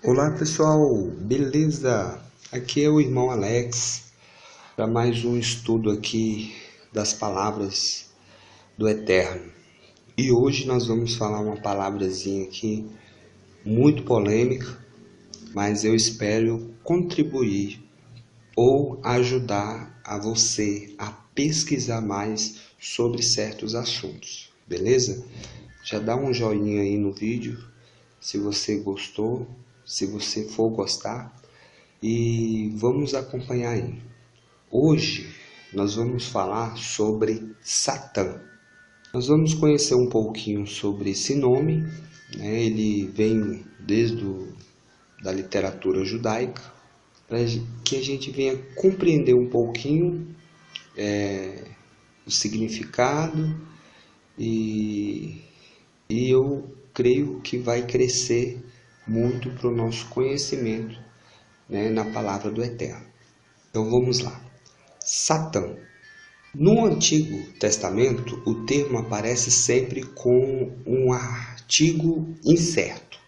Olá pessoal, beleza? Aqui é o irmão Alex para mais um estudo aqui das palavras do Eterno. E hoje nós vamos falar uma palavrazinha aqui muito polêmica, mas eu espero contribuir ou ajudar a você a pesquisar mais sobre certos assuntos, beleza? Já dá um joinha aí no vídeo se você gostou, se você for gostar, e vamos acompanhar aí. Hoje nós vamos falar sobre Satã. Nós vamos conhecer um pouquinho sobre esse nome, né? Ele vem da literatura judaica, para que a gente venha compreender um pouquinho o significado e eu creio que vai crescer muito para o nosso conhecimento, né, na palavra do Eterno. Então vamos lá. Satã. No Antigo Testamento, o termo aparece sempre com um artigo incerto.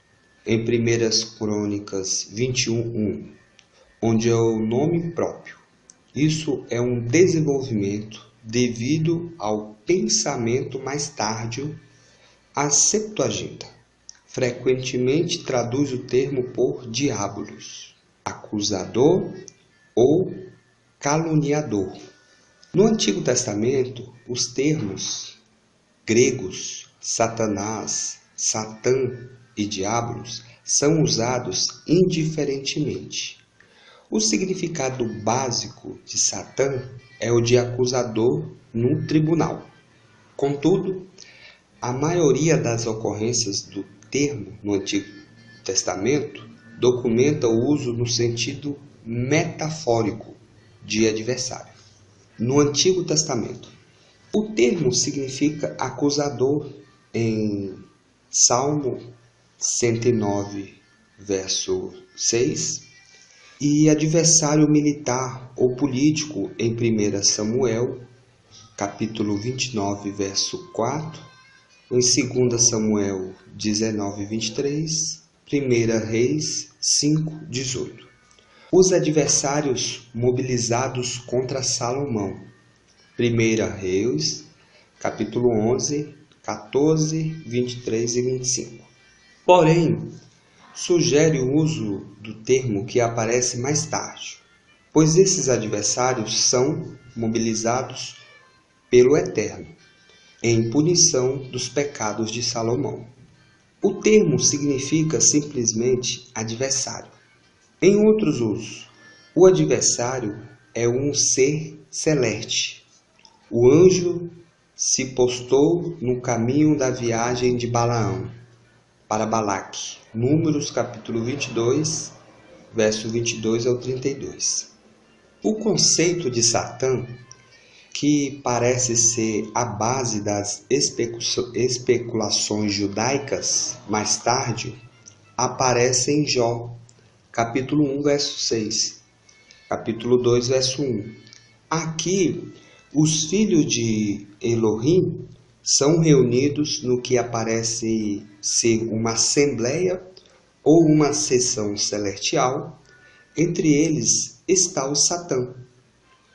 Em 1 Crônicas 21:1, onde é o nome próprio. Isso é um desenvolvimento devido ao pensamento mais tardio. A Septuaginta frequentemente traduz o termo por diabolos, acusador ou caluniador. No Antigo Testamento, os termos gregos Satanás, Satã e diabolos são usados indiferentemente. O significado básico de Satã é o de acusador num tribunal. Contudo, a maioria das ocorrências do termo no Antigo Testamento documenta o uso no sentido metafórico de adversário. No Antigo Testamento, o termo significa acusador em Salmo 109, verso 6, e adversário militar ou político em 1 Samuel, capítulo 29, verso 4, em 2 Samuel 19, 23, 1 Reis 5, 18. Os adversários mobilizados contra Salomão. 1 Reis, capítulo 11, 14, 23 e 25. Porém, sugere o uso do termo que aparece mais tarde, pois esses adversários são mobilizados pelo Eterno em punição dos pecados de Salomão. O termo significa simplesmente adversário. Em outros usos, o adversário é um ser celeste. O anjo se postou no caminho da viagem de Balaão para Balaque. Números capítulo 22, verso 22 ao 32. O conceito de Satã, que parece ser a base das especulações judaicas mais tarde, aparece em Jó, capítulo 1, verso 6, capítulo 2, verso 1. Aqui, os filhos de Elohim são reunidos no que parece ser uma assembleia ou uma sessão celestial. Entre eles está o Satã.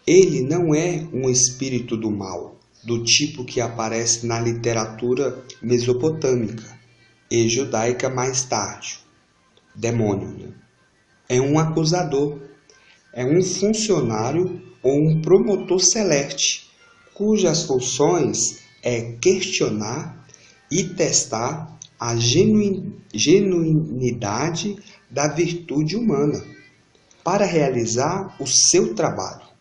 Ele não é um espírito do mal, do tipo que aparece na literatura mesopotâmica e judaica mais tarde. Demônio, né? É um acusador, é um funcionário ou um promotor celeste, cujas funções é questionar e testar a genuinidade da virtude humana para realizar o seu trabalho.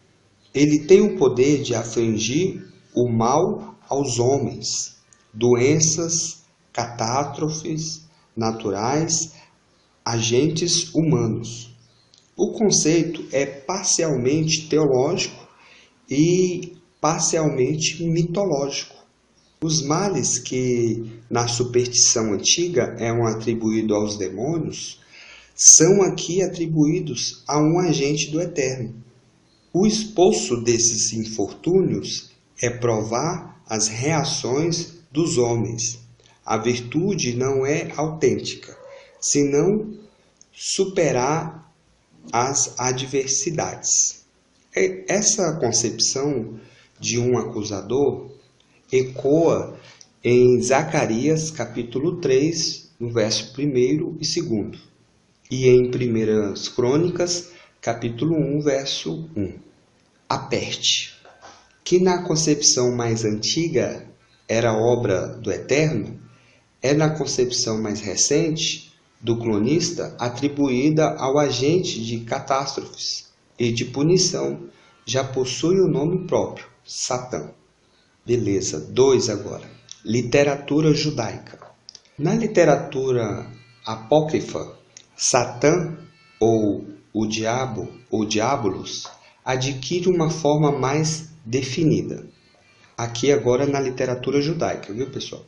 Ele tem o poder de afligir o mal aos homens, doenças, catástrofes naturais, agentes humanos. O conceito é parcialmente teológico e parcialmente mitológico. Os males que na superstição antiga eram atribuídos aos demônios são aqui atribuídos a um agente do Eterno. O esboço desses infortúnios é provar as reações dos homens. A virtude não é autêntica, senão superar as adversidades. Essa concepção de um acusador ecoa em Zacarias capítulo 3, no verso 1º e 2º, e em 1 Crônicas capítulo 1, verso 1. A peste, que na concepção mais antiga era obra do Eterno, é na concepção mais recente do cronista atribuída ao agente de catástrofes e de punição, já possui o nome próprio, Satã. Beleza, 2 agora. Literatura judaica. Na literatura apócrifa, Satã, ou o diabo, ou diabolos, adquire uma forma mais definida. Aqui agora na literatura judaica, viu pessoal?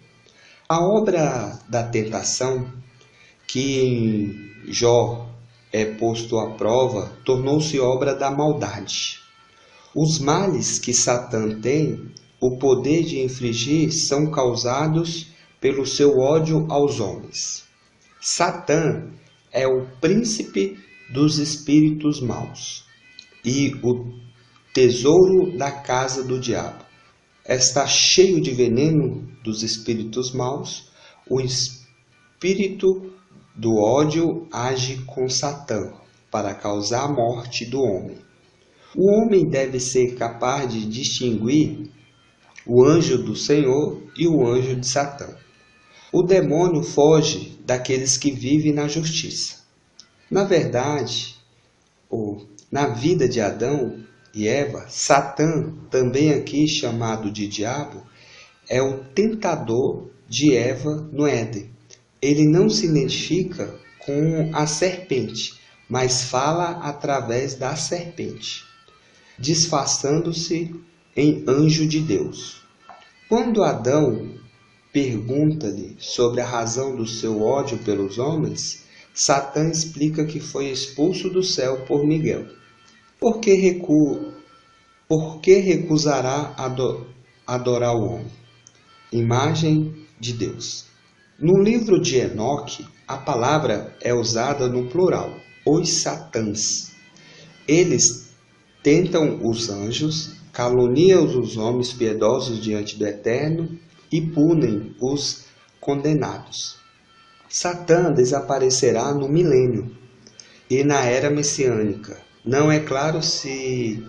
A obra da tentação, que em Jó é posto à prova, tornou-se obra da maldade. Os males que Satã tem o poder de infligir são causados pelo seu ódio aos homens. Satã é o príncipe dos espíritos maus e o tesouro da casa do diabo. Está cheio de veneno dos espíritos maus. O espírito do ódio age com Satã para causar a morte do homem. O homem deve ser capaz de distinguir o anjo do Senhor e o anjo de Satã. O demônio foge daqueles que vivem na justiça. Na verdade, na vida de Adão e Eva, Satã, também aqui chamado de diabo, é o tentador de Eva no Éden. Ele não se identifica com a serpente, mas fala através da serpente, disfarçando-se em anjo de Deus. Quando Adão pergunta-lhe sobre a razão do seu ódio pelos homens, Satã explica que foi expulso do céu por Miguel. Por que recusará adorar o homem? Imagem de Deus. No livro de Enoque, a palavra é usada no plural, os satãs. Eles tentam os anjos, caluniam os homens piedosos diante do Eterno e punem os condenados. Satã desaparecerá no milênio e na era messiânica. Não é claro se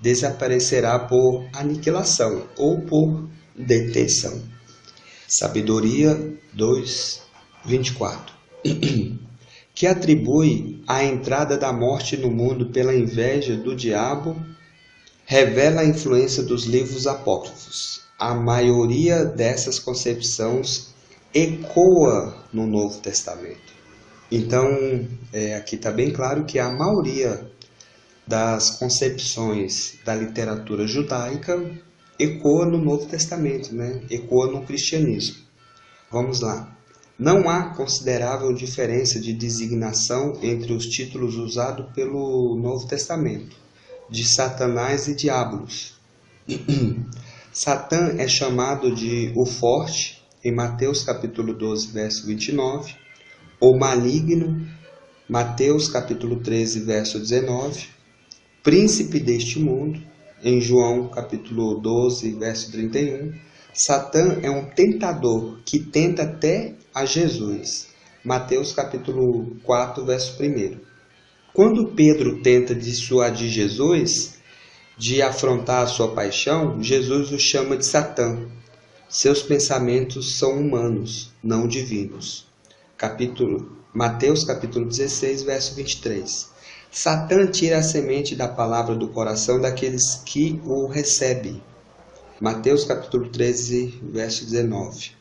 desaparecerá por aniquilação ou por detenção. Sabedoria 2:24, que atribui a entrada da morte no mundo pela inveja do diabo, revela a influência dos livros apócrifos. A maioria dessas concepções ecoa no Novo Testamento. Então, aqui está bem claro que a maioria das concepções da literatura judaica ecoa no Novo Testamento, ecoa no cristianismo. Vamos lá. Não há considerável diferença de designação entre os títulos usados pelo Novo Testamento, de Satanás e Diabolos. Satã é chamado de o forte, em Mateus capítulo 12, verso 29, ou maligno, Mateus capítulo 13, verso 19, príncipe deste mundo, em João capítulo 12, verso 31, Satã é um tentador que tenta até a Jesus, Mateus capítulo 4, verso 1. Quando Pedro tenta dissuadir Jesus de afrontar a sua paixão, Jesus o chama de Satã. Seus pensamentos são humanos, não divinos. Mateus capítulo 16, verso 23. Satã tira a semente da palavra do coração daqueles que o recebem. Mateus capítulo 13, verso 19.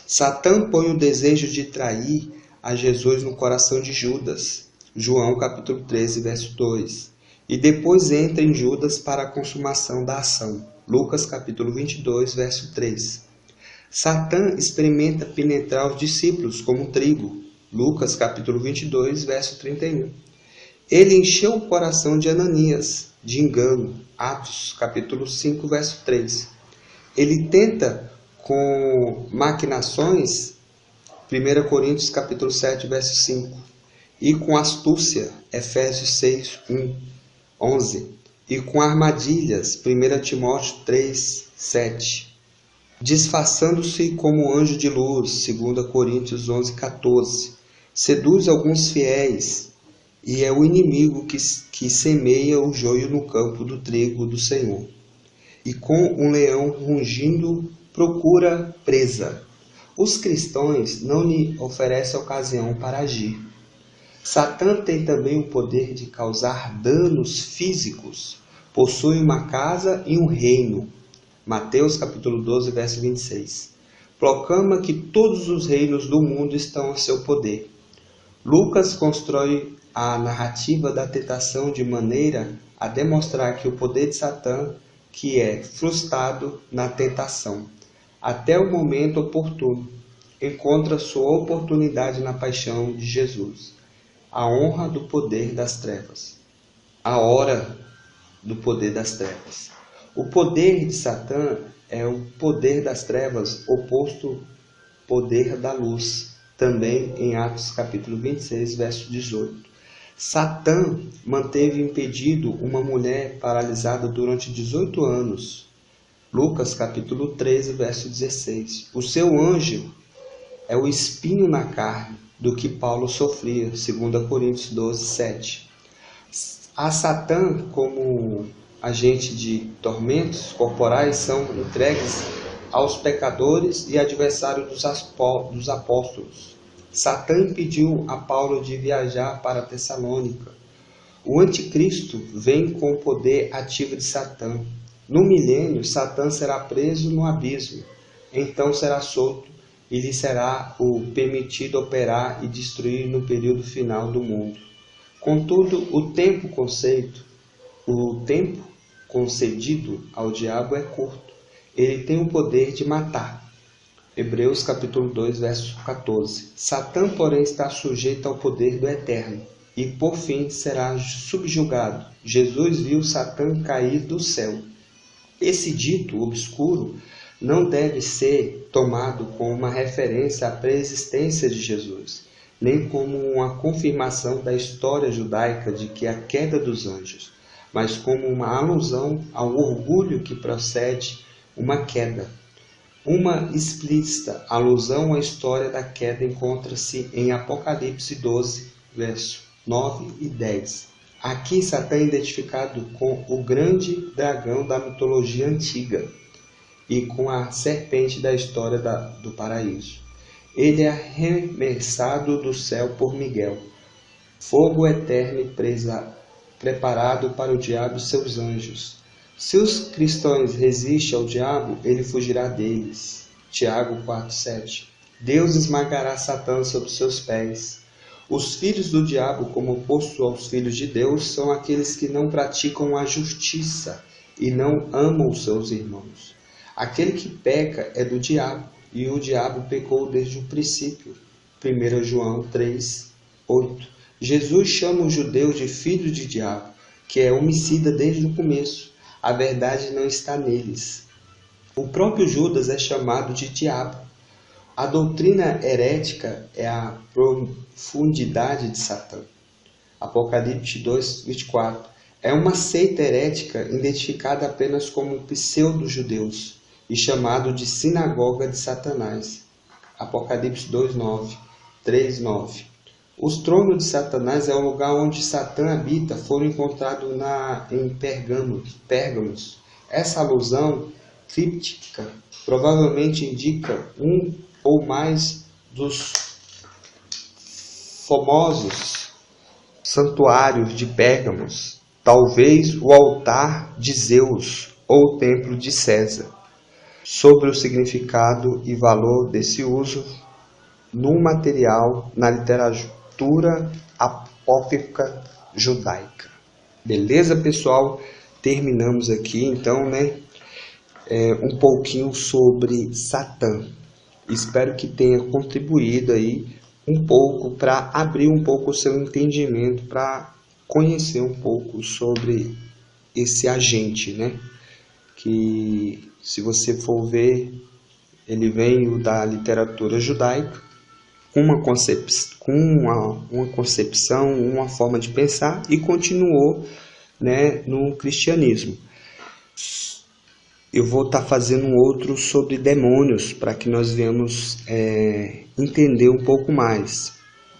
Satã põe o desejo de trair a Jesus no coração de Judas. João capítulo 13, verso 2. E depois entra em Judas para a consumação da ação. Lucas capítulo 22, verso 3. Satã experimenta penetrar os discípulos como trigo. Lucas capítulo 22, verso 31. Ele encheu o coração de Ananias de engano. Atos capítulo 5, verso 3. Ele tenta com maquinações. 1 Coríntios capítulo 7, verso 5. e com astúcia, Efésios 6, 11, e com armadilhas, 1 Timóteo 3, 7, disfarçando-se como anjo de luz, 2 Coríntios 11, 14, seduz alguns fiéis, e é o inimigo que semeia o joio no campo do trigo do Senhor, e com um leão rugindo procura presa. Os cristãos não lhe oferecem ocasião para agir. Satã tem também o poder de causar danos físicos. Possui uma casa e um reino. Mateus capítulo 12, verso 26. Proclama que todos os reinos do mundo estão a seu poder. Lucas constrói a narrativa da tentação de maneira a demonstrar que o poder de Satã, que é frustrado na tentação, até o momento oportuno, encontra sua oportunidade na paixão de Jesus. A honra do poder das trevas. A hora do poder das trevas. O poder de Satã é o poder das trevas oposto ao poder da luz. Também em Atos capítulo 26, verso 18. Satã manteve impedido uma mulher paralisada durante 18 anos. Lucas capítulo 13, verso 16. O seu anjo é o espinho na carne do que Paulo sofria, 2 Coríntios 12, 7. A Satã, como agente de tormentos corporais, são entregues aos pecadores e adversários dos apóstolos. Satã impediu a Paulo de viajar para Tessalônica. O anticristo vem com o poder ativo de Satã. No milênio, Satã será preso no abismo, então será solto e lhe será permitido operar e destruir no período final do mundo. Contudo, o tempo concedido ao diabo é curto. Ele tem o poder de matar. Hebreus capítulo 2, verso 14. Satã, porém, está sujeito ao poder do Eterno e, por fim, será subjugado. Jesus viu Satã cair do céu. Esse dito obscuro não deve ser tomado como uma referência à pré-existência de Jesus, nem como uma confirmação da história judaica de que a queda dos anjos, mas como uma alusão ao orgulho que procede uma queda. Uma explícita alusão à história da queda encontra-se em Apocalipse 12, versos 9 e 10. Aqui Satã é identificado com o grande dragão da mitologia antiga e com a serpente da história do paraíso. Ele é arremessado do céu por Miguel, fogo eterno e preparado para o diabo e seus anjos. Se os cristãos resistem ao diabo, ele fugirá deles. Tiago 4,7. Deus esmagará Satã sob seus pés. Os filhos do diabo, como oposto aos filhos de Deus, são aqueles que não praticam a justiça e não amam os seus irmãos. Aquele que peca é do diabo, e o diabo pecou desde o princípio. 1 João 3, 8. Jesus chama os judeus de filhos de diabo, que é homicida desde o começo. A verdade não está neles. O próprio Judas é chamado de diabo. A doutrina herética é a profundidade de Satã. Apocalipse 2, 24. É uma seita herética identificada apenas como pseudo-judeus e chamado de sinagoga de Satanás. Apocalipse 2:9, 3:9. Os tronos de Satanás é o lugar onde Satã habita, foram encontrados em Pérgamos. Essa alusão críptica provavelmente indica um ou mais dos famosos santuários de Pérgamos, talvez o altar de Zeus ou o templo de César. Sobre o significado e valor desse uso no material na literatura apócrifa judaica. Beleza, pessoal? Terminamos aqui, então, um pouquinho sobre Satã. Espero que tenha contribuído aí um pouco para abrir um pouco o seu entendimento, para conhecer um pouco sobre esse agente, Que, se você for ver, ele vem da literatura judaica, com uma concepção, uma forma de pensar e continuou, né, no cristianismo. Eu vou estar fazendo um outro sobre demônios para que nós venhamos entender um pouco mais.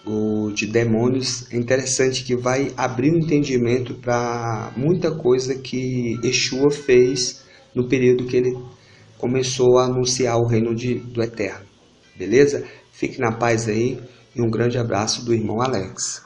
O de demônios é interessante, que vai abrir um entendimento para muita coisa que Yeshua fez no período que ele começou a anunciar o reino do Eterno. Beleza? Fique na paz aí e um grande abraço do irmão Alex.